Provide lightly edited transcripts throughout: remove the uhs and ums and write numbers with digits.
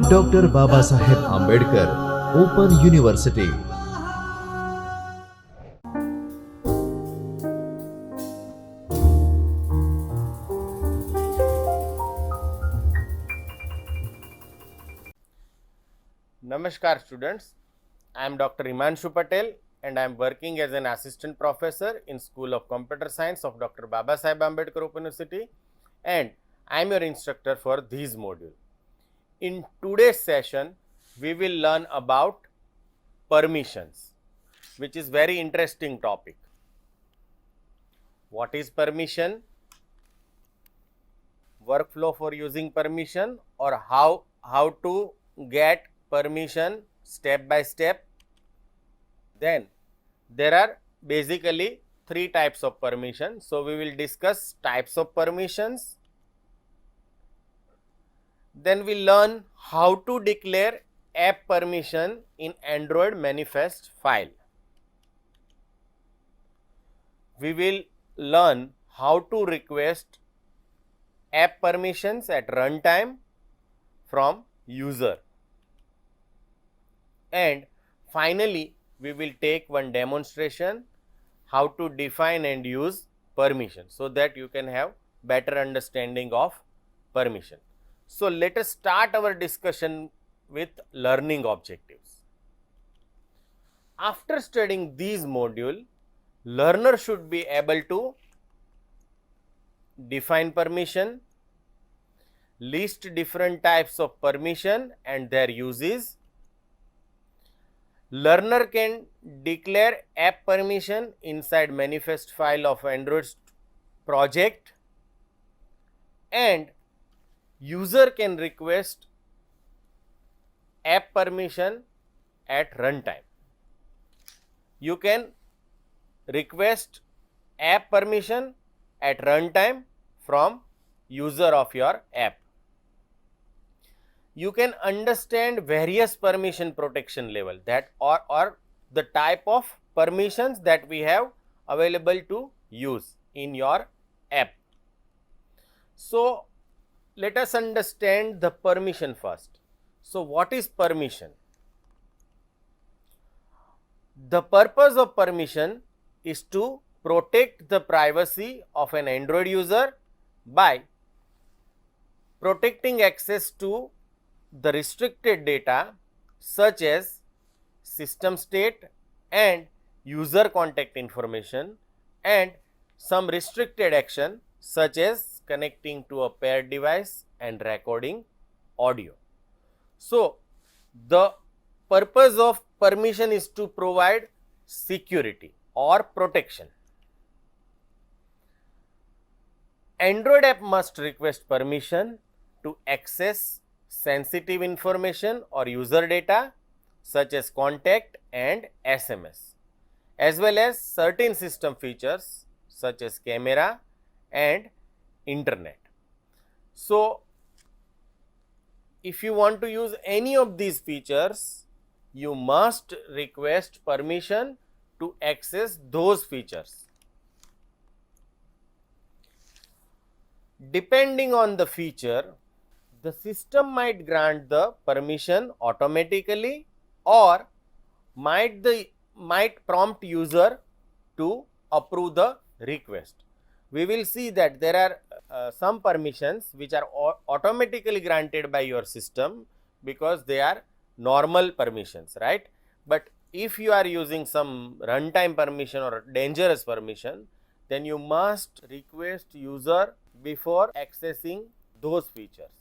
Doctor Baba Saheb Ambedkar Open University. Namaskar students, I am Dr. Himanshu Patel and I am working as an assistant professor in School of Computer Science of Dr. Baba Saheb Ambedkar Open University, and I am your instructor for this module. In today's session, we will learn about permissions, which is very interesting topic. What is permission? Workflow for using permission, or how to get permission step by step. Then there are basically three types of permission. So we will discuss types of permissions. Then we learn how to declare app permission in Android manifest file. We will learn how to request app permissions at runtime from user. And finally, we will take one demonstration how to define and use permission so that you can have better understanding of permission. So let us start our discussion with learning objectives. After studying these modules, learner should be able to define permission, list different types of permission and their uses. Learner can declare app permission inside manifest file of Android project, and user can request app permission at runtime. You can request app permission at runtime from user of your app. You can understand various permission protection level that or the type of permissions that we have available to use in your app. So let us understand the permission first. So what is permission? The purpose of permission is to protect the privacy of an Android user by protecting access to the restricted data such as system state and user contact information and some restricted action such as connecting to a paired device and recording audio. So the purpose of permission is to provide security or protection. Android app must request permission to access sensitive information or user data such as contact and SMS, as well as certain system features such as camera and internet. So if you want to use any of these features, you must request permission to access those features. Depending on the feature, the system might grant the permission automatically or might prompt user to approve the request. We will see that there are some permissions which are automatically granted by your system because they are normal permissions, right? But if you are using some runtime permission or dangerous permission, then you must request user before accessing those features.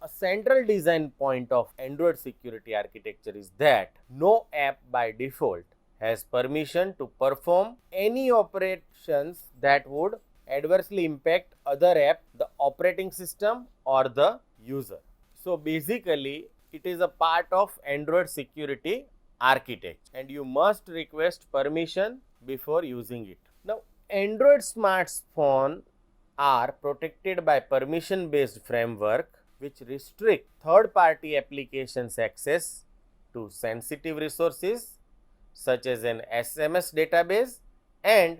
A central design point of Android security architecture is that no app by default has permission to perform any operations that would adversely impact other app, the operating system or the user. So basically it is a part of Android security architecture and you must request permission before using it. Now Android smartphones are protected by permission based framework which restrict third-party applications access to sensitive resources such as an SMS database and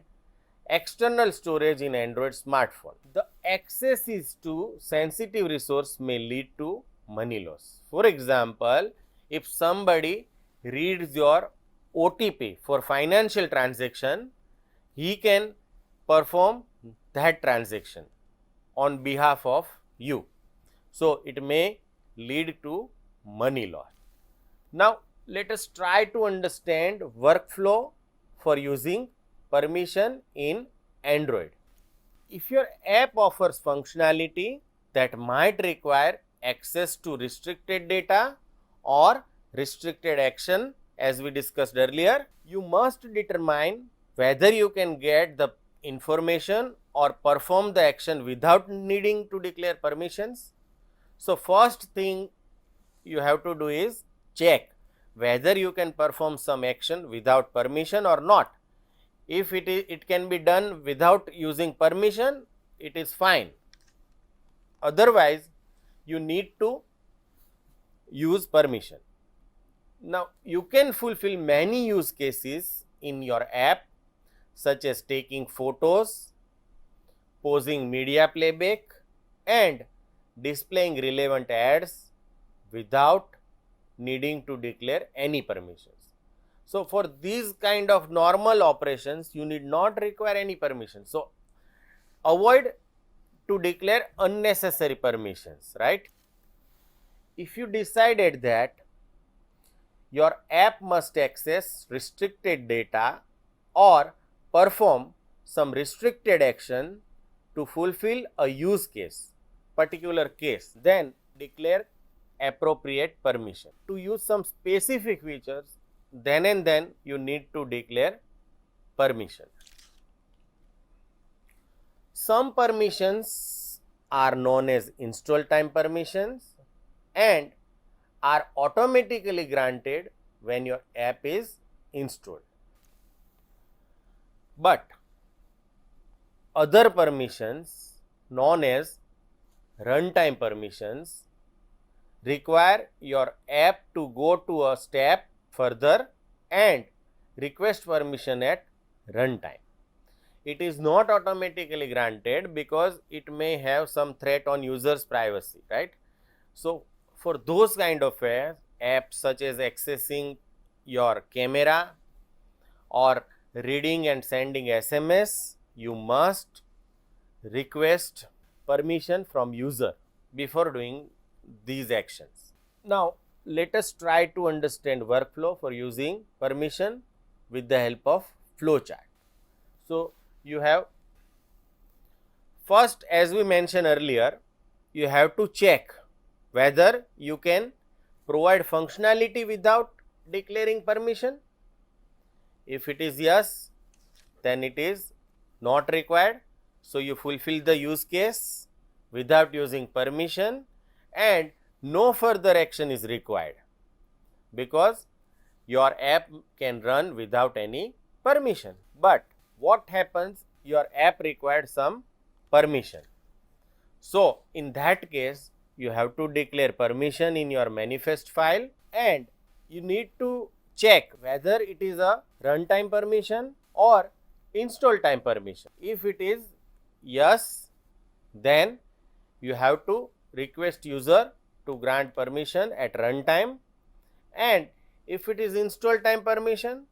external storage in Android smartphone. The access to sensitive resource may lead to money loss. For example, if somebody reads your OTP for financial transaction, he can perform that transaction on behalf of you. So, it may lead to money loss. Now, let us try to understand workflow for using permission in Android. If your app offers functionality that might require access to restricted data or restricted action, as we discussed earlier, you must determine whether you can get the information or perform the action without needing to declare permissions. So, first thing you have to do is check whether you can perform some action without permission or not. If it can be done without using permission, it is fine. Otherwise, you need to use permission. Now, you can fulfill many use cases in your app, such as taking photos, posing media playback, and displaying relevant ads without needing to declare any permissions. So, for these kind of normal operations, you need not require any permission. So, avoid to declare unnecessary permissions, right? If you decided that your app must access restricted data or perform some restricted action to fulfill a use case, particular case, then declare appropriate permission. To use some specific features, then and then you need to declare permission. Some permissions are known as install time permissions and are automatically granted when your app is installed. But other permissions known as runtime permissions require your app to go to a step further and request permission at runtime. It is not automatically granted because it may have some threat on users' privacy, right? So, for those kind of apps such as accessing your camera or reading and sending SMS, you must request permission from user before doing these actions. Now, let us try to understand workflow for using permission with the help of flowchart. So, you have first, as we mentioned earlier, you have to check whether you can provide functionality without declaring permission. If it is yes, then it is not required. So, you fulfill the use case without using permission and no further action is required because your app can run without any permission. But what happens? Your app required some permission. So, in that case, you have to declare permission in your manifest file and you need to check whether it is a runtime permission or install time permission. If it is yes, then you have to request user to grant permission at runtime, and if it is install time permission,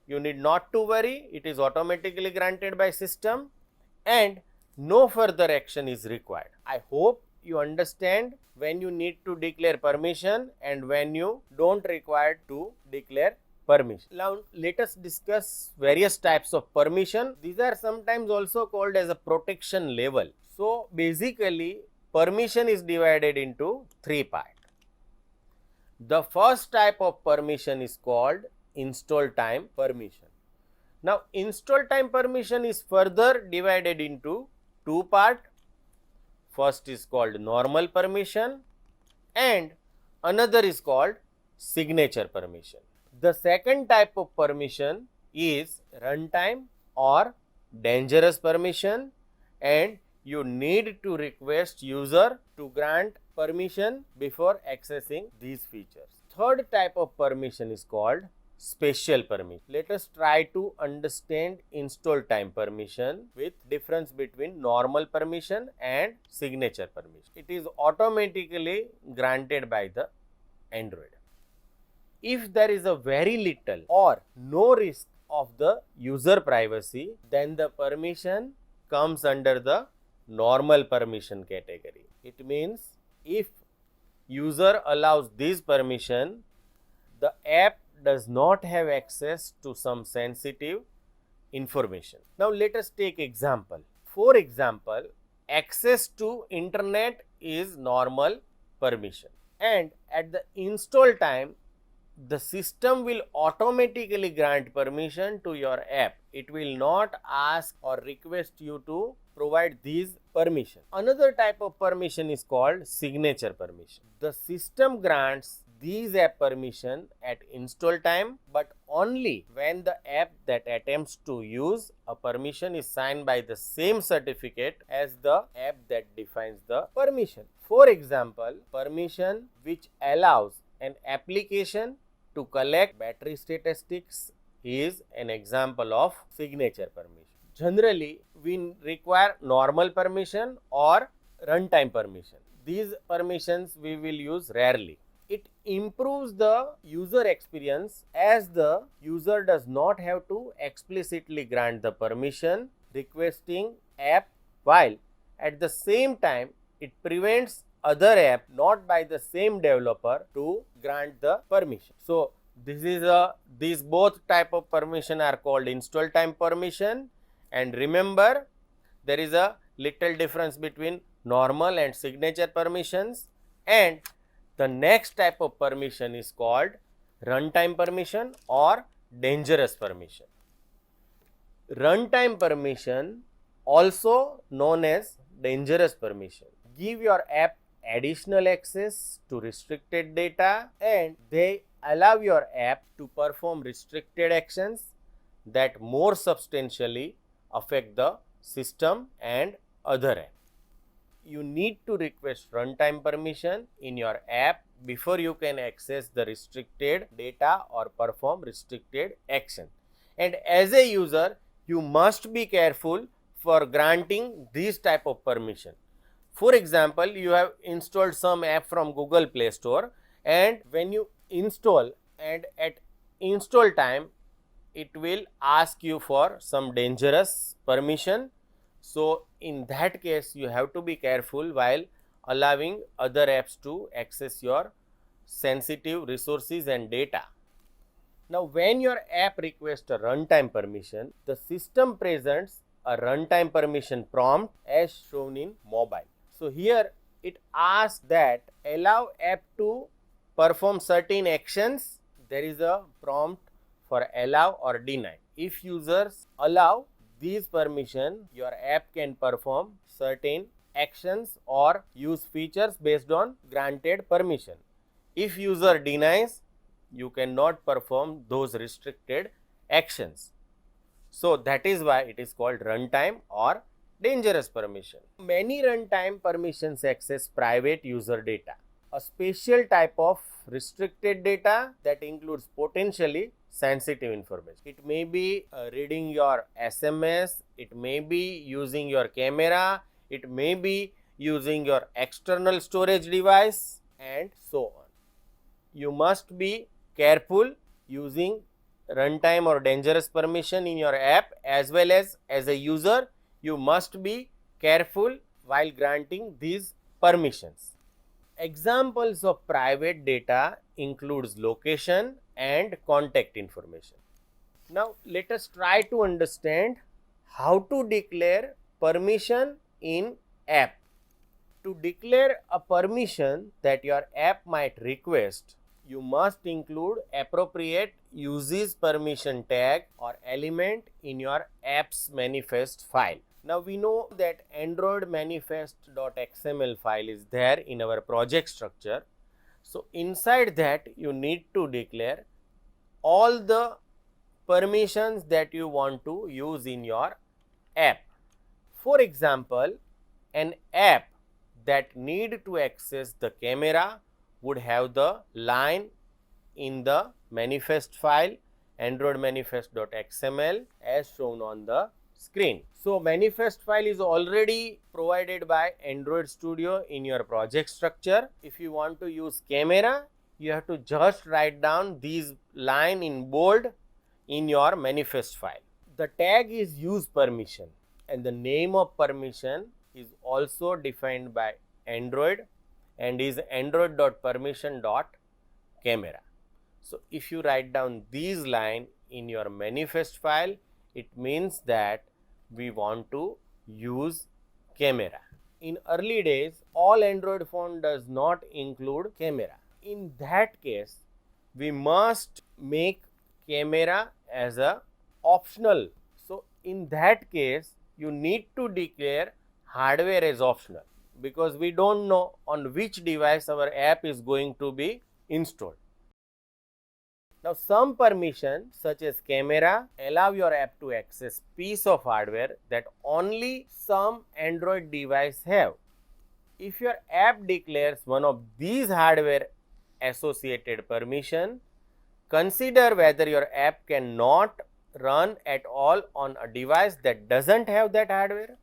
you need not to worry, it is automatically granted by system and no further action is required. I hope you understand when you need to declare permission and when you don't require to declare permission. Now, let us discuss various types of permission. These are sometimes also called as a protection level. So, basically permission is divided into three parts. The first type of permission is called install time permission. Now, install time permission is further divided into two parts. First is called normal permission and another is called signature permission. The second type of permission is runtime or dangerous permission, and you need to request user to grant permission before accessing these features. Third type of permission is called special permission. Let us try to understand install time permission with difference between normal permission and signature permission. It is automatically granted by the Android. If there is a very little or no risk of the user privacy, then the permission comes under the normal permission category. It means if user allows this permission, the app does not have access to some sensitive information. Now let us take example. For example, access to internet is normal permission, and at the install time the system will automatically grant permission to your app. It will not ask or request you to provide these permission. Another type of permission is called signature permission. The system grants these app permission at install time, but only when the app that attempts to use a permission is signed by the same certificate as the app that defines the permission. For example, permission which allows an application to collect battery statistics is an example of signature permission. Generally, we require normal permission or runtime permission. These permissions we will use rarely. It improves the user experience as the user does not have to explicitly grant the permission requesting app, while at the same time it prevents other app not by the same developer to grant the permission. So these both type of permission are called install time permission, and remember there is a little difference between normal and signature permissions, and the next type of permission is called runtime permission or dangerous permission. Runtime permission, also known as dangerous permission, give your app additional access to restricted data, and they allow your app to perform restricted actions that more substantially affect the system and other apps. You need to request runtime permission in your app before you can access the restricted data or perform restricted action. And as a user, you must be careful for granting these type of permission. For example, you have installed some app from Google Play Store, and when you install and at install time, it will ask you for some dangerous permission. So in that case, you have to be careful while allowing other apps to access your sensitive resources and data. Now when your app requests a runtime permission, the system presents a runtime permission prompt as shown in mobile. So here it asks that allow app to perform certain actions. There is a prompt for allow or deny. If users allow these permission, your app can perform certain actions or use features based on granted permission. If user denies, you cannot perform those restricted actions. So that is why it is called runtime or dangerous permission. Many runtime permissions access private user data, a special type of restricted data that includes potentially sensitive information. It may be reading your SMS, it may be using your camera, it may be using your external storage device, and so on. You must be careful using runtime or dangerous permission in your app, as well as a user you must be careful while granting these permissions. Examples of private data includes location and contact information. Now let us try to understand how to declare permission in app. To declare a permission that your app might request, you must include appropriate uses permission tag or element in your app's manifest file. Now we know that Android manifest.xml file is there in our project structure. So inside that you need to declare all the permissions that you want to use in your app. For example, an app that need to access the camera would have the line in the manifest file Android manifest.xml as shown on the screen. So manifest file is already provided by Android Studio in your project structure. If you want to use camera, you have to just write down these line in bold in your manifest file. The tag is use permission and the name of permission is also defined by Android and is android.permission.camera. So if you write down these line in your manifest file, it means that we want to use camera. In early days, all Android phone does not include camera. In that case, we must make camera as a optional. So in that case, you need to declare hardware as optional because we don't know on which device our app is going to be installed. Now some permissions such as camera allow your app to access piece of hardware that only some Android device have. If your app declares one of these hardware associated permission, consider whether your app cannot run at all on a device that doesn't have that hardware.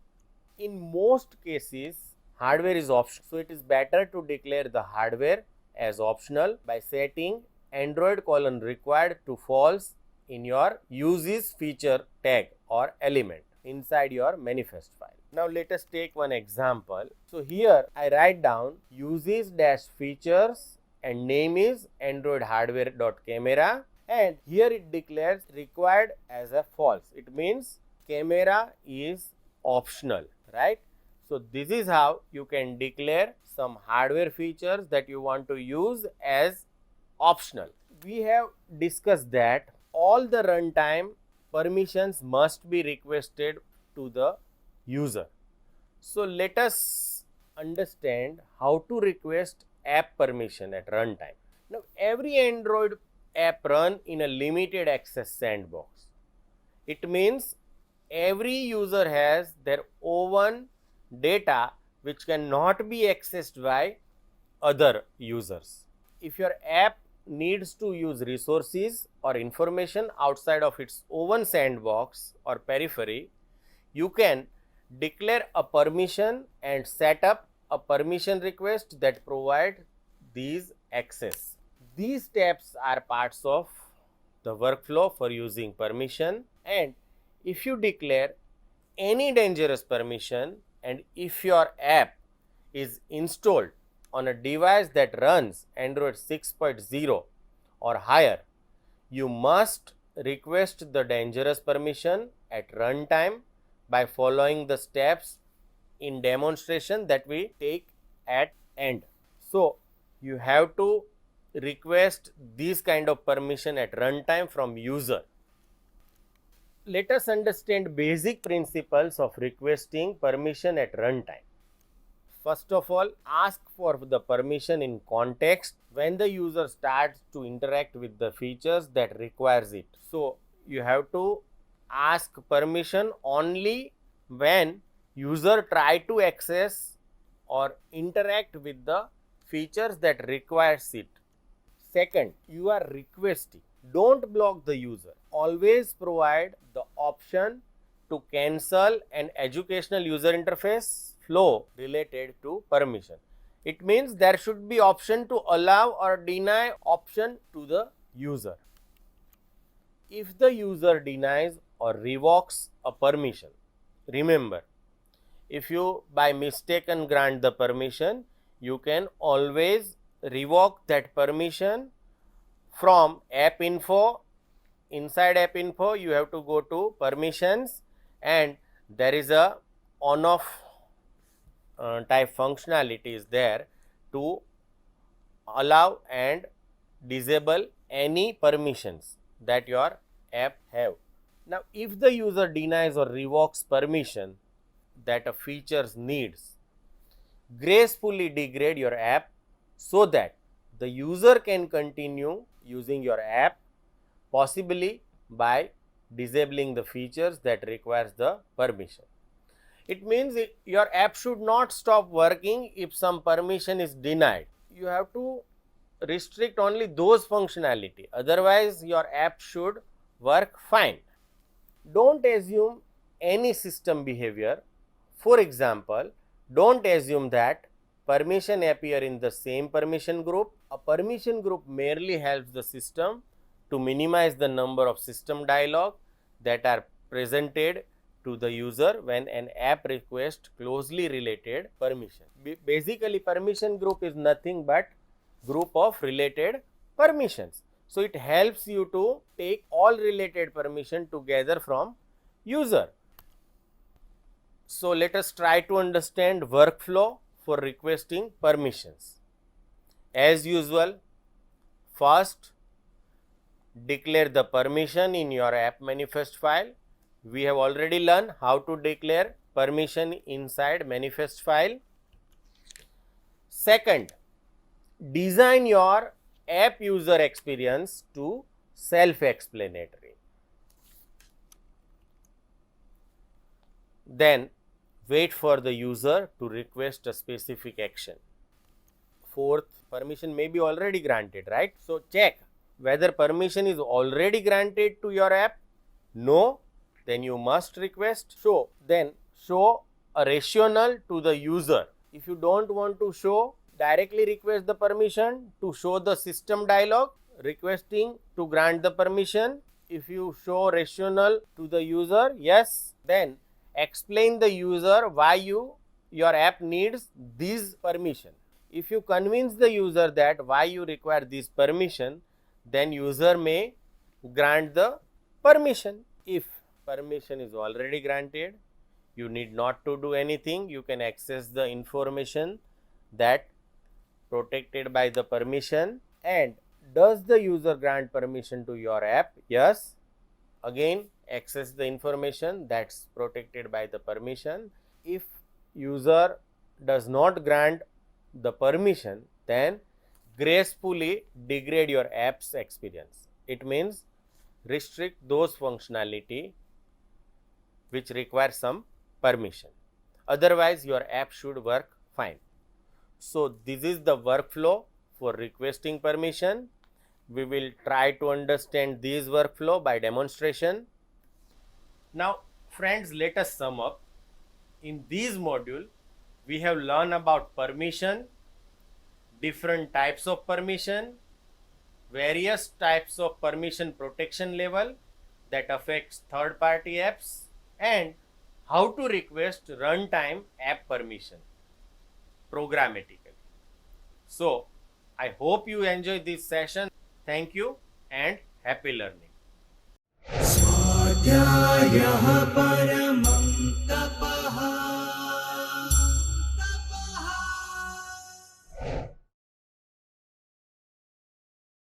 In most cases, hardware is optional, so it is better to declare the hardware as optional by setting Android : required to false in your uses feature tag or element inside your manifest file. Now let us take one example. So here I write down uses dash features and name is Android hardware.camera and here it declares required as a false. It means camera is optional, right? So this is how you can declare some hardware features that you want to use as optional. We have discussed that all the runtime permissions must be requested to the user. So let us understand how to request app permission at runtime. Now every Android app run in a limited access sandbox. It means every user has their own data which cannot be accessed by other users. If your app needs to use resources or information outside of its own sandbox or periphery, you can declare a permission and set up a permission request that provide these access. These steps are parts of the workflow for using permission, and if you declare any dangerous permission and if your app is installed on a device that runs Android 6.0 or higher, you must request the dangerous permission at runtime by following the steps in demonstration that we take at end. So you have to request this kind of permission at runtime from user. Let us understand basic principles of requesting permission at runtime. First of all, ask for the permission in context when the user starts to interact with the features that requires it. So you have to ask permission only when user try to access or interact with the features that requires it. Second, you are requesting. Don't block the user. Always provide the option to cancel an educational user interface flow related to permission. It means there should be option to allow or deny option to the user. If the user denies or revokes a permission, remember, if you by mistaken grant the permission, you can always revoke that permission from app info. Inside app info, you have to go to permissions and there is a on off type functionality is there to allow and disable any permissions that your app have. Now if the user denies or revokes permission that a features needs, gracefully degrade your app so that the user can continue using your app, possibly by disabling the features that requires the permission. It means your app should not stop working if some permission is denied. You have to restrict only those functionality, otherwise your app should work fine. Don't assume any system behavior. For example, don't assume that permission appear in the same permission group. A permission group merely helps the system to minimize the number of system dialog that are presented to the user when an app requests closely related permission. Basically, permission group is nothing but group of related permissions. So it helps you to take all related permission together from user. So let us try to understand workflow for requesting permissions. As usual, first declare the permission in your app manifest file. We have already learned how to declare permission inside manifest file. Second, design your app user experience to self-explanatory. Then wait for the user to request a specific action. Fourth, permission may be already granted, right? So check whether permission is already granted to your app. No, then you must request. Then show a rationale to the user. If you don't want to show, directly request the permission to show the system dialog requesting to grant the permission. If you show rationale to the user, yes, then explain the user why your app needs this permission. If you convince the user that why you require this permission, then user may grant the permission. If permission is already granted, you need not to do anything. You can access the information that protected by the permission. And does the user grant permission to your app? Yes. Again, access the information that's protected by the permission. If user does not grant the permission, then gracefully degrade your app's experience. It means restrict those functionality which require some permission. Otherwise, your app should work fine. So this is the workflow for requesting permission. We will try to understand this workflow by demonstration. Now, friends, let us sum up. In this module, we have learned about permission, different types of permission, various types of permission protection level that affects third-party apps, and how to request runtime app permission programmatically. So, I hope you enjoy this session. Thank you and happy learning. स्वाध्यायः परः